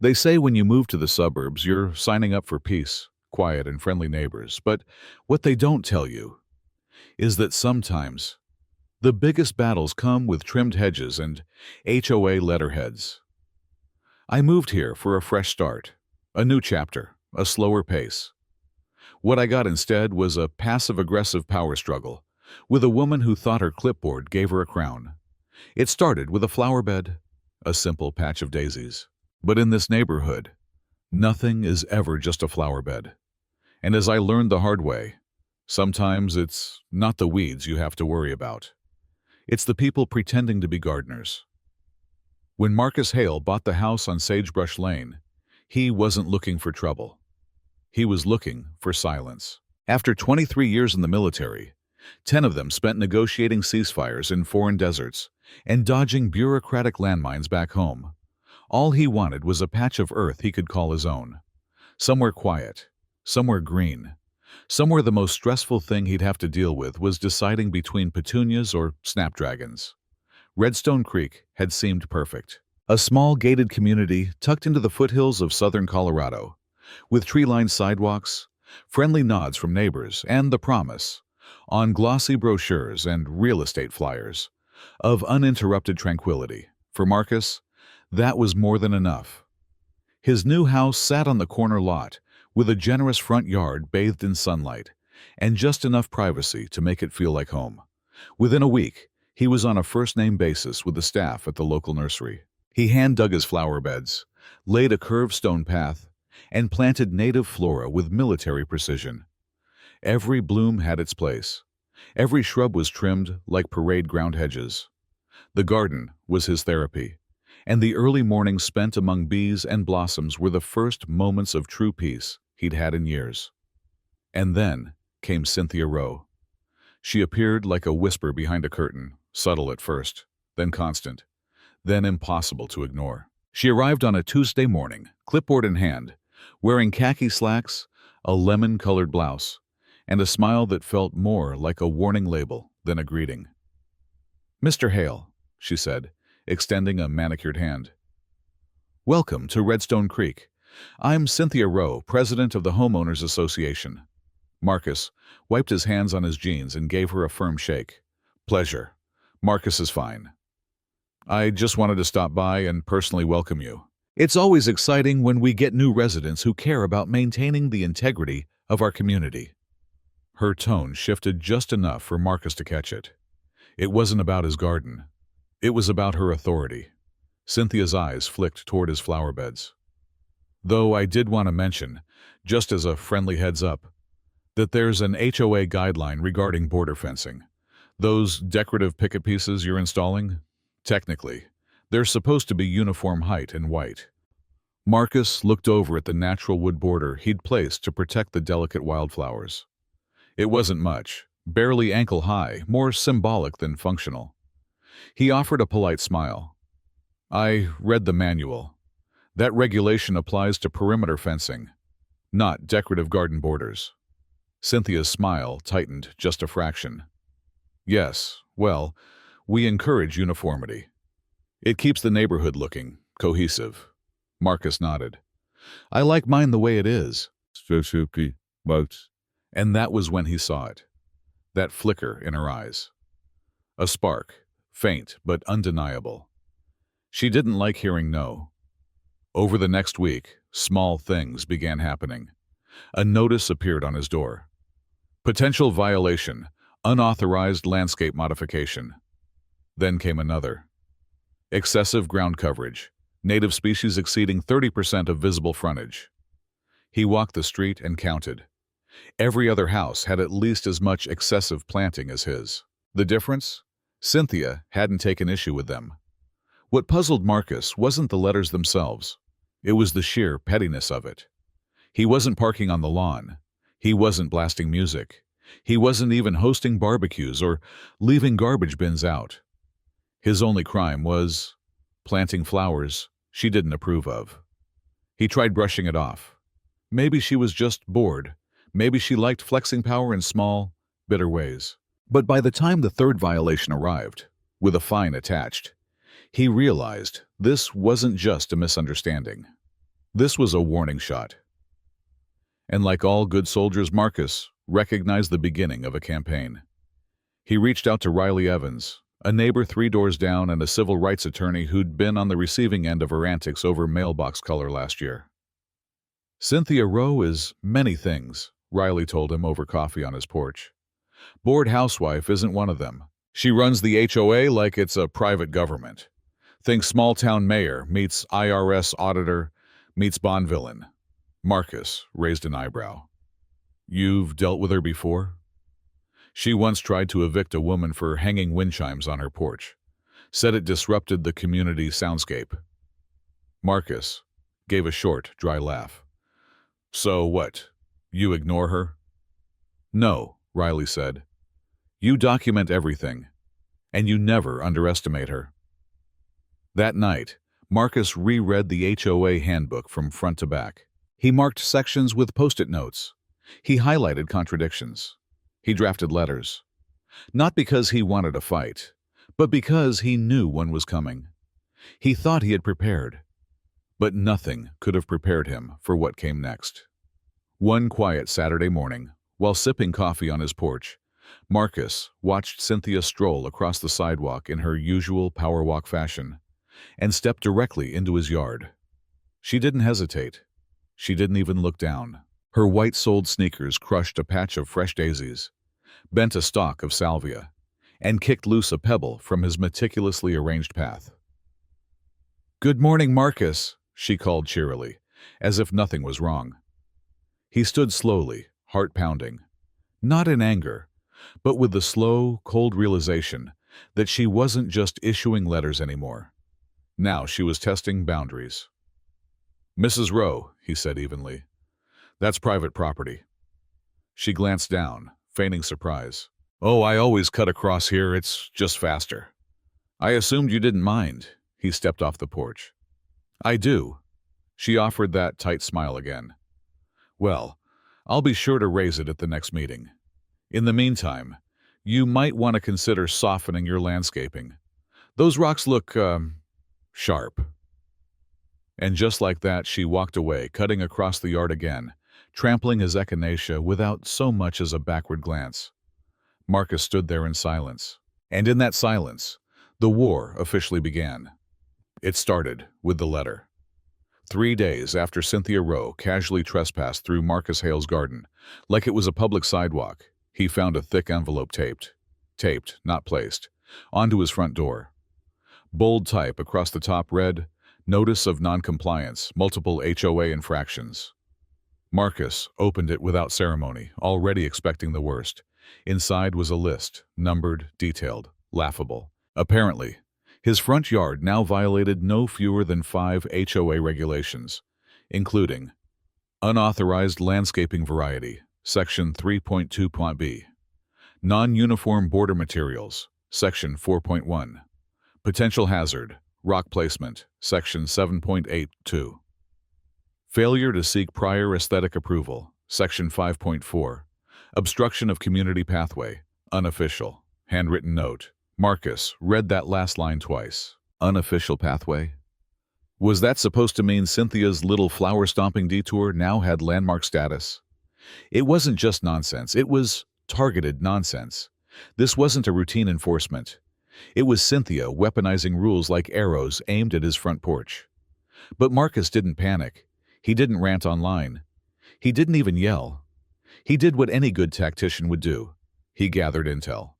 They say when you move to the suburbs, you're signing up for peace, quiet, and friendly neighbors. But what they don't tell you is that sometimes the biggest battles come with trimmed hedges and HOA letterheads. I moved here for a fresh start, a new chapter, a slower pace. What I got instead was a passive-aggressive power struggle with a woman who thought her clipboard gave her a crown. It started with a flower bed, a simple patch of daisies. But in this neighborhood, nothing is ever just a flower bed. And as I learned the hard way, sometimes it's not the weeds you have to worry about. It's the people pretending to be gardeners. When Marcus Hale bought the house on Sagebrush Lane, he wasn't looking for trouble. He was looking for silence. After 23 years in the military, 10 of them spent negotiating ceasefires in foreign deserts and dodging bureaucratic landmines back home. All he wanted was a patch of earth he could call his own. Somewhere quiet, somewhere green, somewhere the most stressful thing he'd have to deal with was deciding between petunias or snapdragons. Redstone Creek had seemed perfect. A small gated community tucked into the foothills of southern Colorado, with tree-lined sidewalks, friendly nods from neighbors, and the promise, on glossy brochures and real estate flyers, of uninterrupted tranquility. For Marcus, that was more than enough. His new house sat on the corner lot, with a generous front yard bathed in sunlight, and just enough privacy to make it feel like home. Within a week, he was on a first-name basis with the staff at the local nursery. He hand-dug his flower beds, laid a curved stone path, and planted native flora with military precision. Every bloom had its place. Every shrub was trimmed like parade ground hedges. The garden was his therapy, and the early mornings spent among bees and blossoms were the first moments of true peace he'd had in years. And then came Cynthia Rowe. She appeared like a whisper behind a curtain, subtle at first, then constant, then impossible to ignore. She arrived on a Tuesday morning, clipboard in hand, wearing khaki slacks, a lemon-colored blouse, and a smile that felt more like a warning label than a greeting. "Mr. Hale," she said, extending a manicured hand. "Welcome to Redstone Creek. I'm Cynthia Rowe, president of the Homeowners Association." Marcus wiped his hands on his jeans and gave her a firm shake. "Pleasure. Marcus is fine. I just wanted to stop by and personally welcome you. It's always exciting when we get new residents who care about maintaining the integrity of our community." Her tone shifted just enough for Marcus to catch it. It wasn't about his garden. It was about her authority. Cynthia's eyes flicked toward his flower beds. "Though I did want to mention, just as a friendly heads up, that there's an HOA guideline regarding border fencing. Those decorative picket pieces you're installing, technically, they're supposed to be uniform height and white." Marcus looked over at the natural wood border he'd placed to protect the delicate wildflowers. It wasn't much, barely ankle-high, more symbolic than functional. He offered a polite smile. "I read the manual. That regulation applies to perimeter fencing, not decorative garden borders." Cynthia's smile tightened just a fraction. "Yes, well, we encourage uniformity. It keeps the neighborhood looking cohesive." Marcus nodded. "I like mine the way it is." And that was when he saw it. That flicker in her eyes. A spark, faint but undeniable. She didn't like hearing no. Over the next week, small things began happening. A notice appeared on his door. Potential violation, unauthorized landscape modification. Then came another. Excessive ground coverage, native species exceeding 30% of visible frontage. He walked the street and counted. Every other house had at least as much excessive planting as his. The difference? Cynthia hadn't taken issue with them. What puzzled Marcus wasn't the letters themselves. It was the sheer pettiness of it. He wasn't parking on the lawn. He wasn't blasting music. He wasn't even hosting barbecues or leaving garbage bins out. His only crime was planting flowers she didn't approve of. He tried brushing it off. Maybe she was just bored. Maybe she liked flexing power in small, bitter ways. But by the time the third violation arrived, with a fine attached, he realized this wasn't just a misunderstanding. This was a warning shot. And like all good soldiers, Marcus recognized the beginning of a campaign. He reached out to Riley Evans, a neighbor 3 doors down and a civil rights attorney who'd been on the receiving end of her antics over mailbox color last year. Cynthia Rowe is many things, Riley told him over coffee on his porch. Bored housewife isn't one of them. She runs the HOA like it's a private government. Think small-town mayor meets IRS auditor meets Bond villain. Marcus raised an eyebrow. You've dealt with her before? She once tried to evict a woman for hanging wind chimes on her porch. Said it disrupted the community soundscape. Marcus gave a short, dry laugh. So what? You ignore her? No, Riley said. You document everything, and you never underestimate her. That night, Marcus reread the HOA handbook from front to back. He marked sections with post-it notes. He highlighted contradictions. He drafted letters. Not because he wanted a fight, but because he knew one was coming. He thought he had prepared, but nothing could have prepared him for what came next. One quiet Saturday morning, while sipping coffee on his porch, Marcus watched Cynthia stroll across the sidewalk in her usual power walk fashion and stepped directly into his yard. She didn't hesitate. She didn't even look down. Her white-soled sneakers crushed a patch of fresh daisies, bent a stalk of salvia, and kicked loose a pebble from his meticulously arranged path. "Good morning, Marcus," she called cheerily, as if nothing was wrong. He stood slowly, heart pounding, not in anger, but with the slow, cold realization that she wasn't just issuing letters anymore. Now she was testing boundaries. "Mrs. Rowe," he said evenly, "that's private property." She glanced down, feigning surprise. "Oh, I always cut across here, it's just faster." "I assumed you didn't mind." He stepped off the porch. "I do." She offered that tight smile again. "Well, I'll be sure to raise it at the next meeting. In the meantime, you might want to consider softening your landscaping. Those rocks look, sharp." And just like that, she walked away, cutting across the yard again, trampling his echinacea without so much as a backward glance. Marcus stood there in silence. And in that silence, the war officially began. It started with the letter. 3 days after Cynthia Rowe casually trespassed through Marcus Hale's garden, like it was a public sidewalk, he found a thick envelope taped, not placed, onto his front door. Bold type across the top read, "Notice of non-compliance, multiple HOA infractions." Marcus opened it without ceremony, already expecting the worst. Inside was a list, numbered, detailed, laughable. Apparently, his front yard now violated no fewer than 5 HOA regulations, including unauthorized landscaping variety, Section 3.2.b, non-uniform border materials, Section 4.1, potential hazard, rock placement, Section 7.82, failure to seek prior aesthetic approval, Section 5.4, obstruction of community pathway, unofficial, handwritten note. Marcus read that last line twice. Unofficial pathway? Was that supposed to mean Cynthia's little flower-stomping detour now had landmark status? It wasn't just nonsense, it was targeted nonsense. This wasn't a routine enforcement. It was Cynthia weaponizing rules like arrows aimed at his front porch. But Marcus didn't panic. He didn't rant online. He didn't even yell. He did what any good tactician would do. He gathered intel.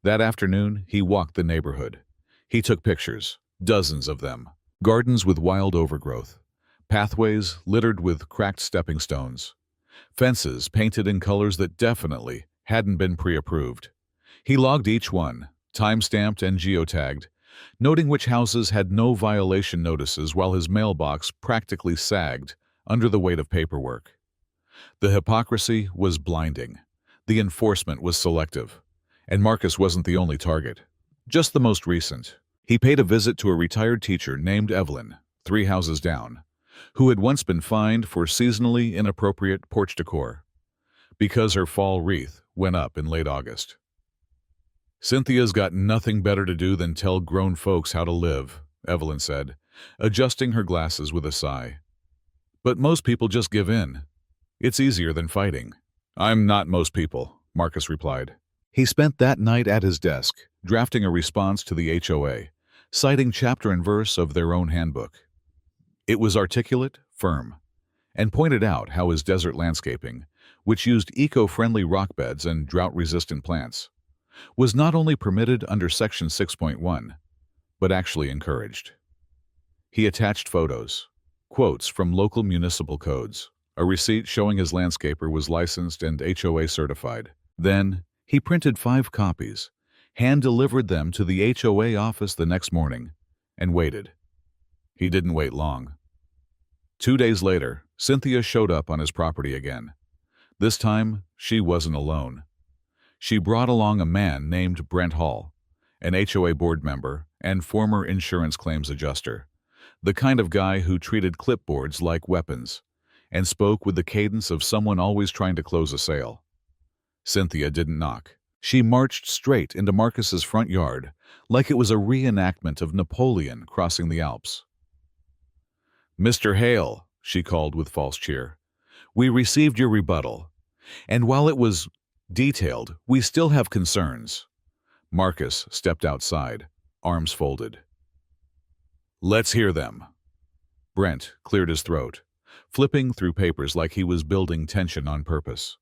That afternoon, he walked the neighborhood. He took pictures, dozens of them. Gardens with wild overgrowth, pathways littered with cracked stepping stones, fences painted in colors that definitely hadn't been pre-approved. He logged each one, time-stamped and geotagged, noting which houses had no violation notices while his mailbox practically sagged under the weight of paperwork. The hypocrisy was blinding. The enforcement was selective. And Marcus wasn't the only target, just the most recent. He paid a visit to a retired teacher named Evelyn, 3 houses down, who had once been fined for seasonally inappropriate porch decor because her fall wreath went up in late August. "Cynthia's got nothing better to do than tell grown folks how to live," Evelyn said, adjusting her glasses with a sigh. But most people just give in. It's easier than fighting. I'm not most people, Marcus replied. He spent that night at his desk, drafting a response to the HOA, citing chapter and verse of their own handbook. It was articulate, firm, and pointed out how his desert landscaping, which used eco-friendly rock beds and drought-resistant plants, was not only permitted under Section 6.1, but actually encouraged. He attached photos, quotes from local municipal codes, a receipt showing his landscaper was licensed and HOA certified. Then, he printed 5 copies, hand-delivered them to the HOA office the next morning, and waited. He didn't wait long. 2 days later, Cynthia showed up on his property again. This time, she wasn't alone. She brought along a man named Brent Hall, an HOA board member and former insurance claims adjuster, the kind of guy who treated clipboards like weapons and spoke with the cadence of someone always trying to close a sale. Cynthia didn't knock. She marched straight into Marcus's front yard like it was a reenactment of Napoleon crossing the Alps. "Mr. Hale," she called with false cheer, "we received your rebuttal, and while it was detailed, we still have concerns." Marcus stepped outside, arms folded. "Let's hear them." Brent cleared his throat, flipping through papers like he was building tension on purpose.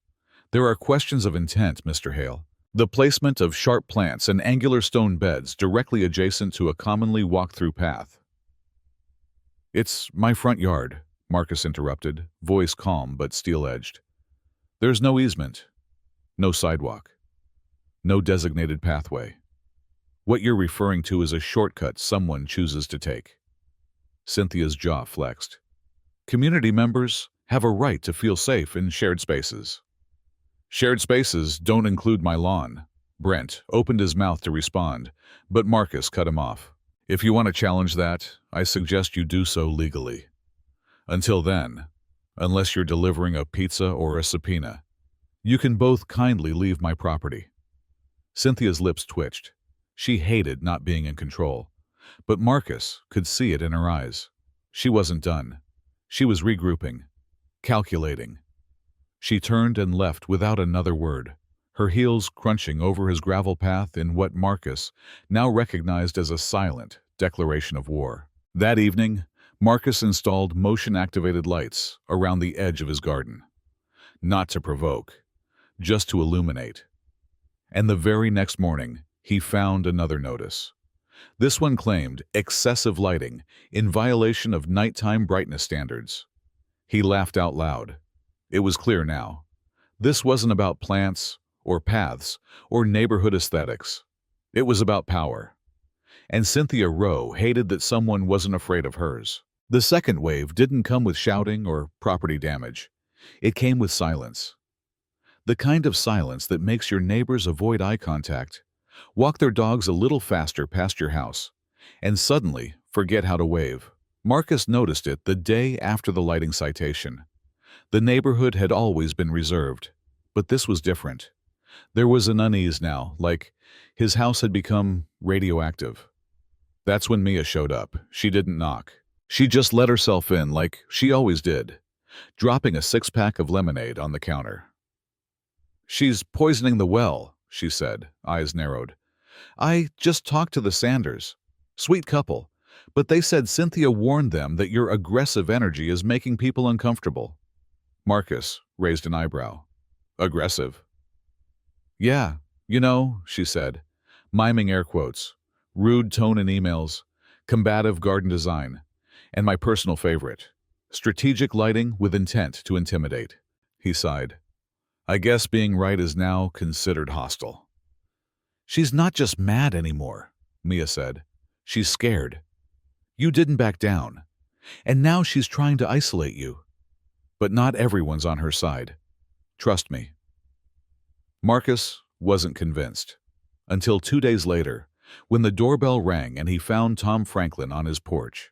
"There are questions of intent, Mr. Hale. The placement of sharp plants and angular stone beds directly adjacent to a commonly walked-through path." "It's my front yard," Marcus interrupted, voice calm but steel-edged. "There's no easement, no sidewalk, no designated pathway. What you're referring to is a shortcut someone chooses to take." Cynthia's jaw flexed. "Community members have a right to feel safe in shared spaces." "Shared spaces don't include my lawn." Brent opened his mouth to respond, but Marcus cut him off. "If you want to challenge that, I suggest you do so legally. Until then, unless you're delivering a pizza or a subpoena, you can both kindly leave my property." Cynthia's lips twitched. She hated not being in control, but Marcus could see it in her eyes. She wasn't done. She was regrouping, calculating. She turned and left without another word, her heels crunching over his gravel path in what Marcus now recognized as a silent declaration of war. That evening, Marcus installed motion-activated lights around the edge of his garden. Not to provoke, just to illuminate. And the very next morning, he found another notice. This one claimed excessive lighting in violation of nighttime brightness standards. He laughed out loud. It was clear now. This wasn't about plants or paths or neighborhood aesthetics. It was about power. And Cynthia Rowe hated that someone wasn't afraid of hers. The second wave didn't come with shouting or property damage. It came with silence. The kind of silence that makes your neighbors avoid eye contact, walk their dogs a little faster past your house, and suddenly forget how to wave. Marcus noticed it the day after the lighting citation. The neighborhood had always been reserved, but this was different. There was an unease now, like his house had become radioactive. That's when Mia showed up. She didn't knock. She just let herself in like she always did, dropping a 6-pack of lemonade on the counter. "She's poisoning the well," she said, eyes narrowed. "I just talked to the Sanders. Sweet couple, but they said Cynthia warned them that your aggressive energy is making people uncomfortable." Marcus raised an eyebrow. "Aggressive?" "Yeah, she said, miming air quotes, rude tone in emails, combative garden design, and my personal favorite, strategic lighting with intent to intimidate." He sighed. "I guess being right is now considered hostile." "She's not just mad anymore," Mia said. "She's scared. You didn't back down, and now she's trying to isolate you. But not everyone's on her side. Trust me." Marcus wasn't convinced, until 2 days later, when the doorbell rang and he found Tom Franklin on his porch.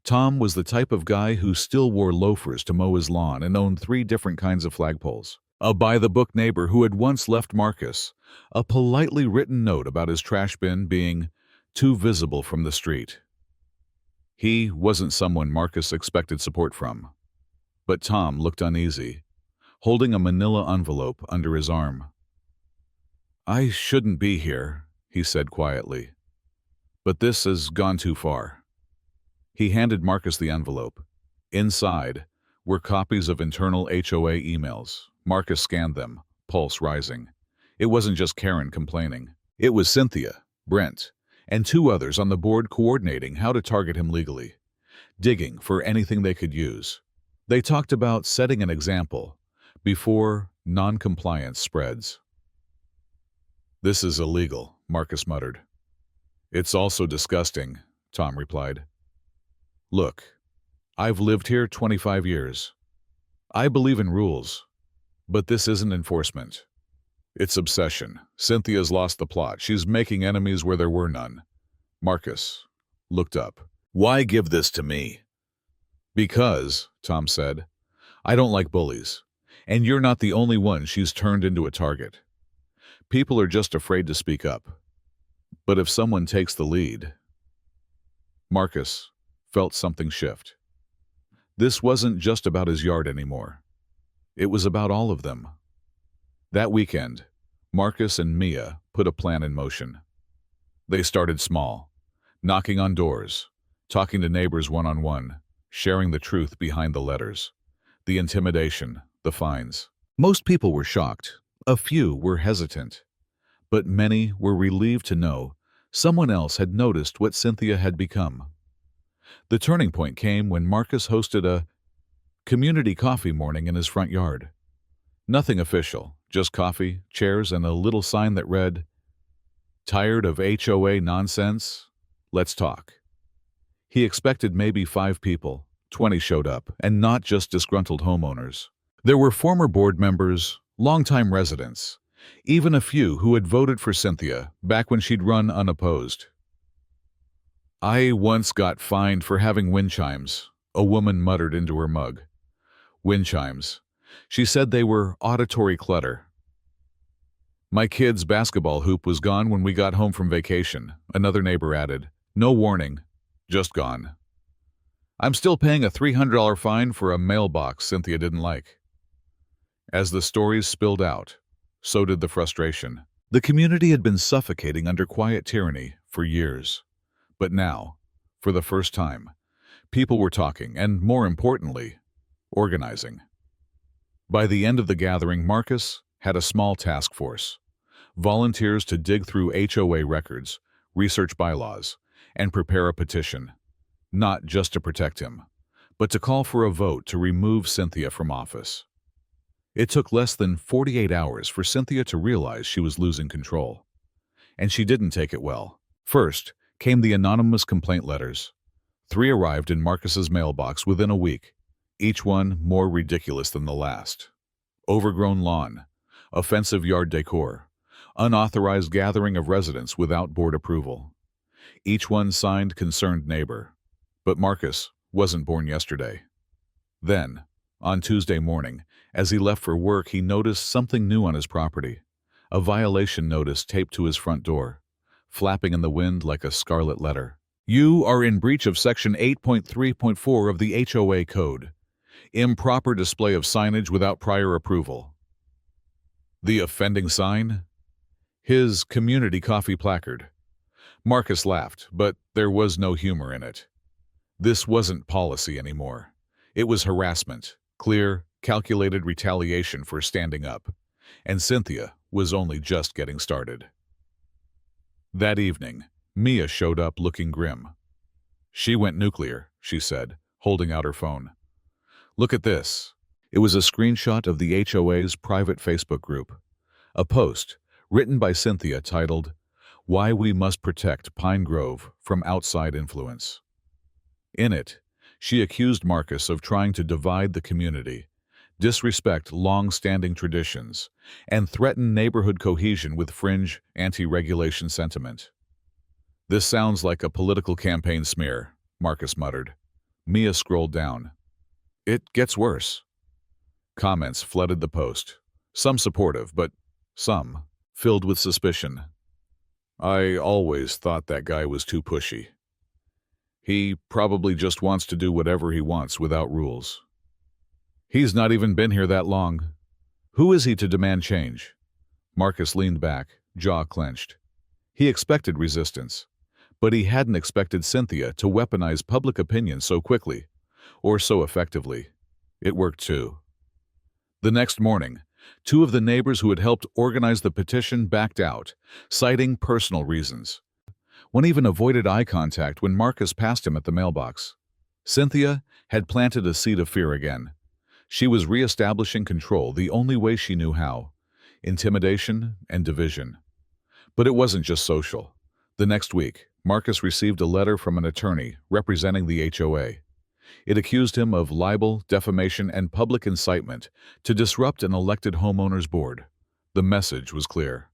Tom was the type of guy who still wore loafers to mow his lawn and owned 3 different kinds of flagpoles. A by-the-book neighbor who had once left Marcus a politely written note about his trash bin being too visible from the street. He wasn't someone Marcus expected support from. But Tom looked uneasy, holding a manila envelope under his arm. "I shouldn't be here," he said quietly. "But this has gone too far." He handed Marcus the envelope. Inside were copies of internal HOA emails. Marcus scanned them, pulse rising. It wasn't just Karen complaining. It was Cynthia, Brent, and two others on the board coordinating how to target him legally, digging for anything they could use. They talked about setting an example before non-compliance spreads. "This is illegal," Marcus muttered. "It's also disgusting," Tom replied. "Look, I've lived here 25 years. I believe in rules, but this isn't enforcement. It's obsession. Cynthia's lost the plot. She's making enemies where there were none." Marcus looked up. "Why give this to me?" "Because," Tom said, "I don't like bullies, and you're not the only one she's turned into a target. People are just afraid to speak up. But if someone takes the lead..." Marcus felt something shift. This wasn't just about his yard anymore. It was about all of them. That weekend, Marcus and Mia put a plan in motion. They started small, knocking on doors, talking to neighbors one-on-one, sharing the truth behind the letters, the intimidation, the fines. Most people were shocked. A few were hesitant. But many were relieved to know someone else had noticed what Cynthia had become. The turning point came when Marcus hosted a community coffee morning in his front yard. Nothing official, just coffee, chairs, and a little sign that read, "Tired of HOA nonsense? Let's talk." He expected maybe 5 people. 20 showed up, and not just disgruntled homeowners. There were former board members, longtime residents, even a few who had voted for Cynthia back when she'd run unopposed. "I once got fined for having wind chimes," a woman muttered into her mug. Wind chimes. She said they were auditory clutter. "My kid's basketball hoop was gone when we got home from vacation," another neighbor added. "No warning, just gone. I'm still paying a $300 fine for a mailbox Cynthia didn't like." As the stories spilled out, so did the frustration. The community had been suffocating under quiet tyranny for years. But now, for the first time, people were talking and, more importantly, organizing. By the end of the gathering, Marcus had a small task force. Volunteers to dig through HOA records, research bylaws, and prepare a petition. Not just to protect him, but to call for a vote to remove Cynthia from office. It took less than 48 hours for Cynthia to realize she was losing control. And she didn't take it well. First came the anonymous complaint letters. 3 arrived in Marcus's mailbox within a week, each one more ridiculous than the last. Overgrown lawn, offensive yard decor, unauthorized gathering of residents without board approval. Each one signed concerned neighbor. But Marcus wasn't born yesterday. Then, on Tuesday morning, as he left for work, he noticed something new on his property. A violation notice taped to his front door, flapping in the wind like a scarlet letter. "You are in breach of Section 8.3.4 of the HOA Code. Improper display of signage without prior approval." The offending sign? His community coffee placard. Marcus laughed, but there was no humor in it. This wasn't policy anymore. It was harassment, clear, calculated retaliation for standing up. And Cynthia was only just getting started. That evening, Mia showed up looking grim. "She went nuclear," she said, holding out her phone. "Look at this." It was a screenshot of the HOA's private Facebook group. A post written by Cynthia titled, "Why We Must Protect Pine Grove from Outside Influence." In it, she accused Marcus of trying to divide the community, disrespect long-standing traditions, and threaten neighborhood cohesion with fringe, anti-regulation sentiment. "This sounds like a political campaign smear," Marcus muttered. Mia scrolled down. "It gets worse." Comments flooded the post, some supportive, but some filled with suspicion. "I always thought that guy was too pushy. He probably just wants to do whatever he wants without rules." He's not even been here that long. Who is he to demand change? Marcus leaned back, jaw clenched. He expected resistance, but he hadn't expected Cynthia to weaponize public opinion so quickly, or so effectively. It worked too. The next morning, two of the neighbors who had helped organize the petition backed out, citing personal reasons. One even avoided eye contact when Marcus passed him at the mailbox. Cynthia had planted a seed of fear again. She was reestablishing control the only way she knew how: intimidation and division. But it wasn't just social. The next week, Marcus received a letter from an attorney representing the HOA. It accused him of libel, defamation, and public incitement to disrupt an elected homeowners board. The message was clear: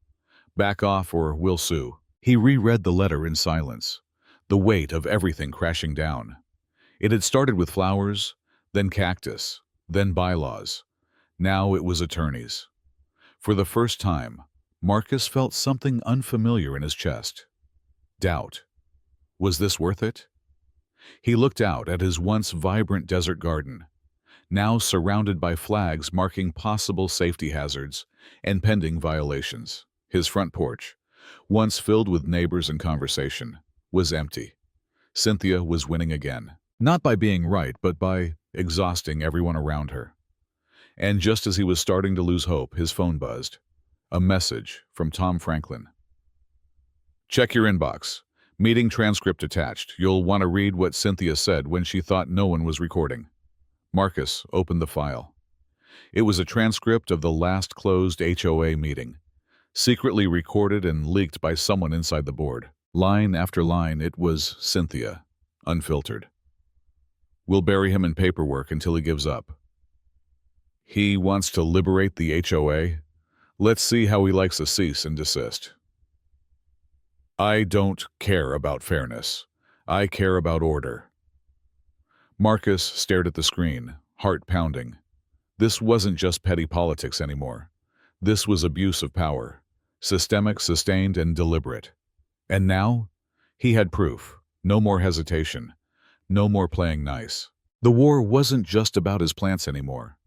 back off or we'll sue. He reread the letter in silence, the weight of everything crashing down. It had started with flowers, then cactus, then bylaws. Now it was attorneys. For the first time, Marcus felt something unfamiliar in his chest. Doubt. Was this worth it? He looked out at his once vibrant desert garden, now surrounded by flags marking possible safety hazards and pending violations. His front porch, once filled with neighbors and conversation, was empty. Cynthia was winning again, not by being right, but by exhausting everyone around her. And just as he was starting to lose hope, his phone buzzed. A message from Tom Franklin. Check your inbox. Meeting transcript attached. You'll want to read what Cynthia said when she thought no one was recording. Marcus opened the file. It was a transcript of the last closed HOA meeting, secretly recorded and leaked by someone inside the board. Line after line, it was Cynthia, unfiltered. We'll bury him in paperwork until he gives up. He wants to liberate the HOA. Let's see how he likes a cease and desist. I don't care about fairness. I care about order. Marcus stared at the screen, heart pounding. This wasn't just petty politics anymore. This was abuse of power, systemic, sustained, and deliberate. And now, he had proof. No more hesitation. No more playing nice. The war wasn't just about his plants anymore.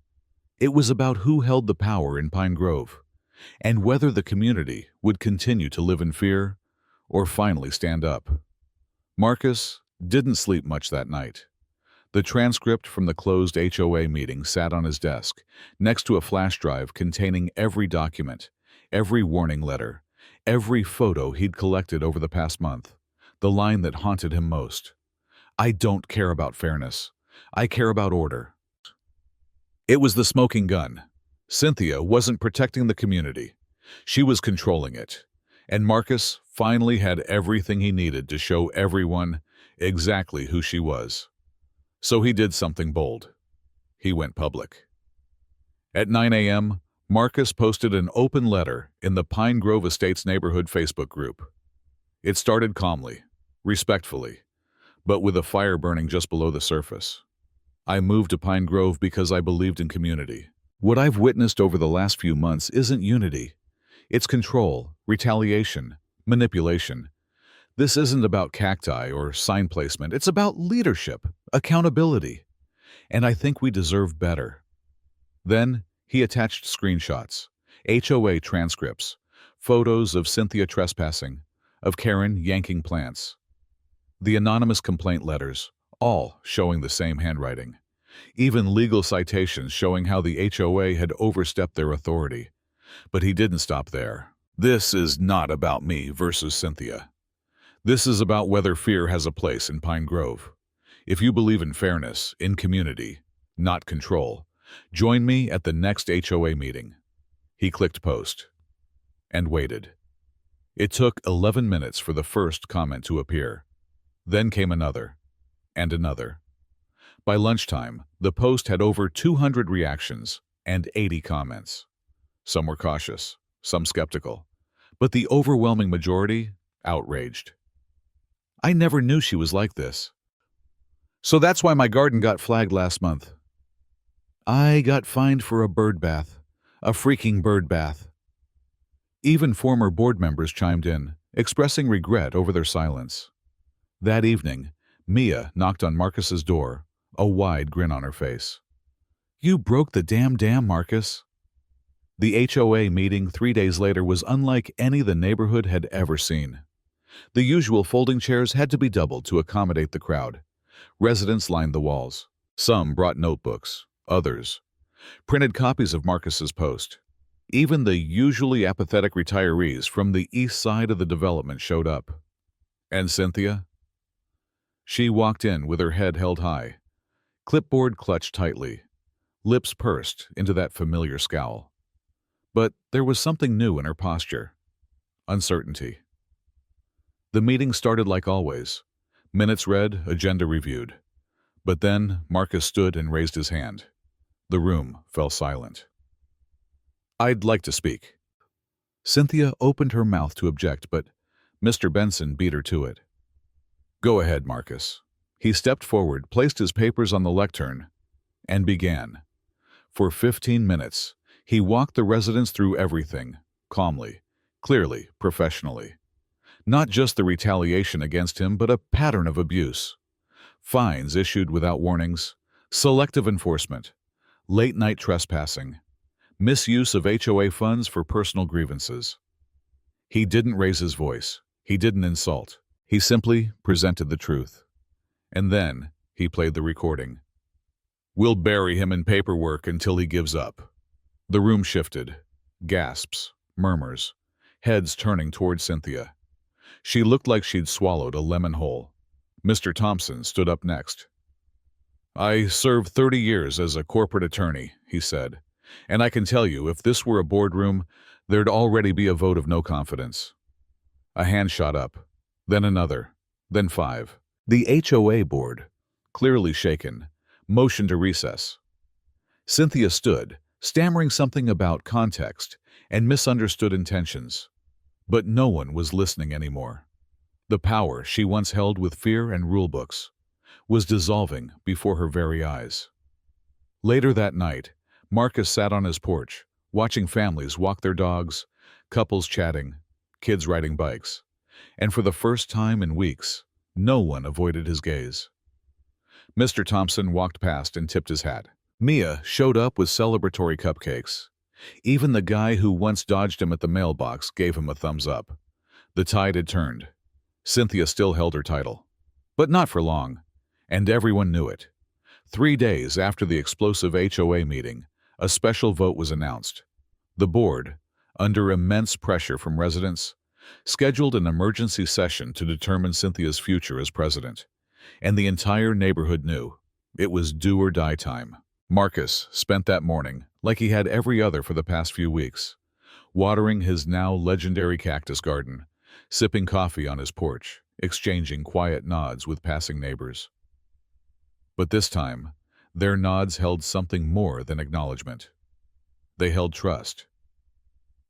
It was about who held the power in Pine Grove, and whether the community would continue to live in fear or finally stand up. Marcus didn't sleep much that night. The transcript from the closed HOA meeting sat on his desk, next to a flash drive containing every document, every warning letter, every photo he'd collected over the past month. The line that haunted him most: I don't care about fairness. I care about order. It was the smoking gun. Cynthia wasn't protecting the community. She was controlling it. And Marcus finally had everything he needed to show everyone exactly who she was. So he did something bold. He went public. At 9 a.m., Marcus posted an open letter in the Pine Grove Estates neighborhood Facebook group. It started calmly, respectfully, but with a fire burning just below the surface. I moved to Pine Grove because I believed in community. What I've witnessed over the last few months isn't unity. It's control, retaliation, manipulation. This isn't about cacti or sign placement. It's about leadership, accountability. And I think we deserve better. Then he attached screenshots, HOA transcripts, photos of Cynthia trespassing, of Karen yanking plants. The anonymous complaint letters, all showing the same handwriting. Even legal citations showing how the HOA had overstepped their authority. But he didn't stop there. This is not about me versus Cynthia. This is about whether fear has a place in Pine Grove. If you believe in fairness, in community, not control, join me at the next HOA meeting. He clicked post and waited. It took 11 minutes for the first comment to appear. Then came another and another. By lunchtime, the post had over 200 reactions and 80 comments. Some were cautious, some skeptical, but the overwhelming majority outraged. I never knew she was like this. So that's why my garden got flagged last month. I got fined for a bird bath, a freaking bird bath. Even former board members chimed in, expressing regret over their silence. That evening, Mia knocked on Marcus's door, a wide grin on her face. You broke the damn dam, Marcus. The HOA meeting 3 days later was unlike any the neighborhood had ever seen. The usual folding chairs had to be doubled to accommodate the crowd. Residents lined the walls. Some brought notebooks, others printed copies of Marcus's post. Even the usually apathetic retirees from the east side of the development showed up. And Cynthia? She walked in with her head held high, clipboard clutched tightly, lips pursed into that familiar scowl. But there was something new in her posture. Uncertainty. The meeting started like always. Minutes read, agenda reviewed. But then Marcus stood and raised his hand. The room fell silent. I'd like to speak. Cynthia opened her mouth to object, but Mr. Benson beat her to it. Go ahead, Marcus. He stepped forward, placed his papers on the lectern, and began. For 15 minutes, he walked the residents through everything, calmly, clearly, professionally. Not just the retaliation against him, but a pattern of abuse. Fines issued without warnings, selective enforcement, late-night trespassing, misuse of HOA funds for personal grievances. He didn't raise his voice. He didn't insult. He simply presented the truth. And then he played the recording. We'll bury him in paperwork until he gives up. The room shifted. Gasps, murmurs, heads turning toward Cynthia. She looked like she'd swallowed a lemon whole. Mr. Thompson stood up next. I served 30 years as a corporate attorney, he said, and I can tell you, if this were a boardroom, there'd already be a vote of no confidence. A hand shot up, then another, then 5. The HOA board, clearly shaken, motioned to recess. Cynthia stood, stammering something about context and misunderstood intentions. But no one was listening anymore. The power she once held with fear and rulebooks was dissolving before her very eyes. Later that night, Marcus sat on his porch, watching families walk their dogs, couples chatting, kids riding bikes, and for the first time in weeks, no one avoided his gaze. Mr. Thompson walked past and tipped his hat. Mia showed up with celebratory cupcakes. Even the guy who once dodged him at the mailbox gave him a thumbs up. The tide had turned. Cynthia still held her title. But not for long, and everyone knew it. 3 days after the explosive HOA meeting, a special vote was announced. The board, under immense pressure from residents, scheduled an emergency session to determine Cynthia's future as president. And the entire neighborhood knew. It was do or die time. Marcus spent that morning, like he had every other for the past few weeks, watering his now legendary cactus garden, sipping coffee on his porch, exchanging quiet nods with passing neighbors. But this time, their nods held something more than acknowledgement. They held trust.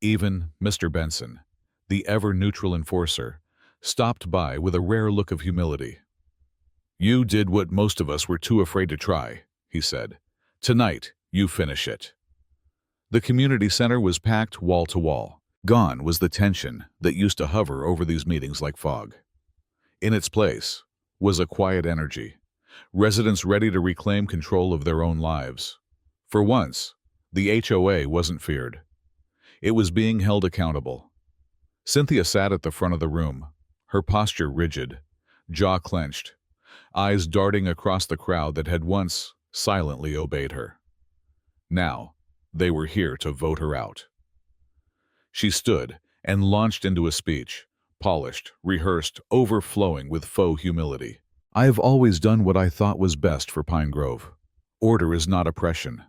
Even Mr. Benson, the ever-neutral enforcer, stopped by with a rare look of humility. You did what most of us were too afraid to try, he said. Tonight, you finish it. The community center was packed wall to wall. Gone was the tension that used to hover over these meetings like fog. In its place was a quiet energy, residents ready to reclaim control of their own lives. For once, the HOA wasn't feared. It was being held accountable. Cynthia sat at the front of the room, her posture rigid, jaw clenched, eyes darting across the crowd that had once silently obeyed her. Now, they were here to vote her out. She stood and launched into a speech, polished, rehearsed, overflowing with faux humility. I have always done what I thought was best for Pine Grove. Order is not oppression.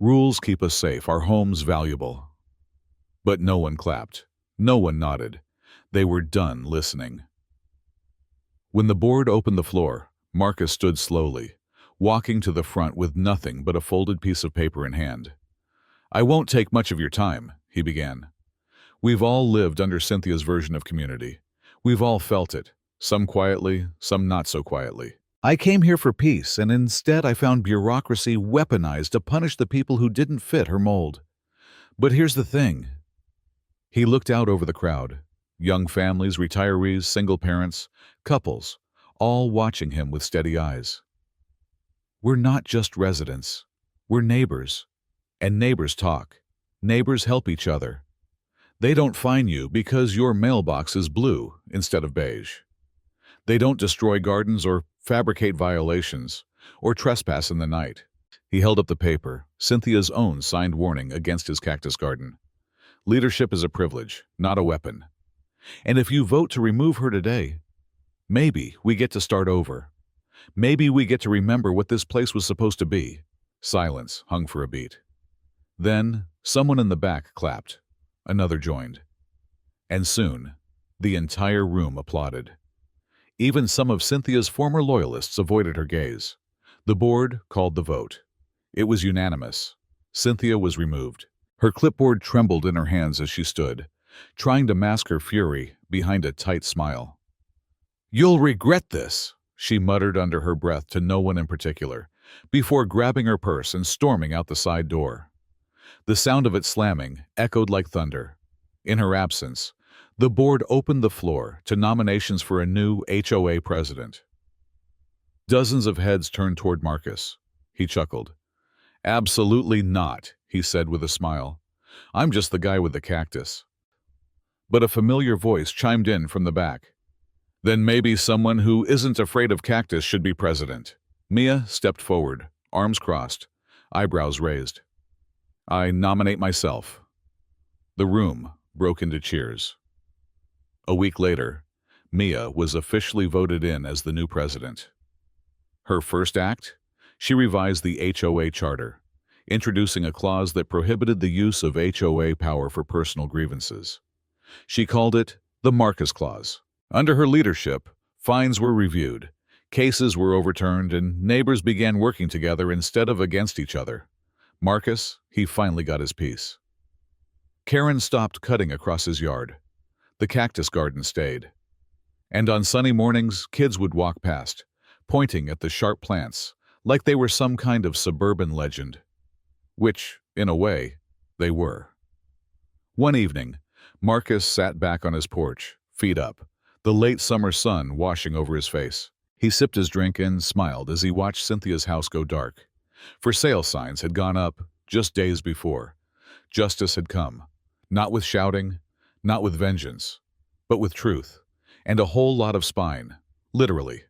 Rules keep us safe, our homes valuable. But no one clapped. No one nodded. They were done listening. When the board opened the floor, Marcus stood slowly, walking to the front with nothing but a folded piece of paper in hand. I won't take much of your time, he began. We've all lived under Cynthia's version of community. We've all felt it, some quietly, some not so quietly. I came here for peace, and instead I found bureaucracy weaponized to punish the people who didn't fit her mold. But here's the thing. He looked out over the crowd. Young families, retirees, single parents, couples, all watching him with steady eyes. We're not just residents. We're neighbors, and neighbors talk. Neighbors help each other. They don't fine you because your mailbox is blue instead of beige. They don't destroy gardens or fabricate violations or trespass in the night. He held up the paper, Cynthia's own signed warning against his cactus garden. Leadership is a privilege, not a weapon. And if you vote to remove her today, maybe we get to start over. Maybe we get to remember what this place was supposed to be. Silence hung for a beat. Then, someone in the back clapped. Another joined. And soon, the entire room applauded. Even some of Cynthia's former loyalists avoided her gaze. The board called the vote. It was unanimous. Cynthia was removed. Her clipboard trembled in her hands as she stood, trying to mask her fury behind a tight smile. "You'll regret this," she muttered under her breath to no one in particular, before grabbing her purse and storming out the side door. The sound of it slamming echoed like thunder. In her absence, the board opened the floor to nominations for a new HOA president. Dozens of heads turned toward Marcus. He chuckled. "Absolutely not," he said with a smile. "I'm just the guy with the cactus." But a familiar voice chimed in from the back. "Then maybe someone who isn't afraid of cactus should be president." Mia stepped forward, arms crossed, eyebrows raised. "I nominate myself." The room broke into cheers. A week later, Mia was officially voted in as the new president. Her first act? She revised the HOA charter, introducing a clause that prohibited the use of HOA power for personal grievances. She called it the Marcus Clause. Under her leadership, fines were reviewed, cases were overturned, and neighbors began working together instead of against each other. Marcus, he finally got his piece. Karen stopped cutting across his yard. The cactus garden stayed. And on sunny mornings, kids would walk past, pointing at the sharp plants, like they were some kind of suburban legend. Which, in a way, they were. One evening, Marcus sat back on his porch, feet up, the late summer sun washing over his face. He sipped his drink and smiled as he watched Cynthia's house go dark. For sale signs had gone up just days before. Justice had come, not with shouting, not with vengeance, but with truth, and a whole lot of spine, literally.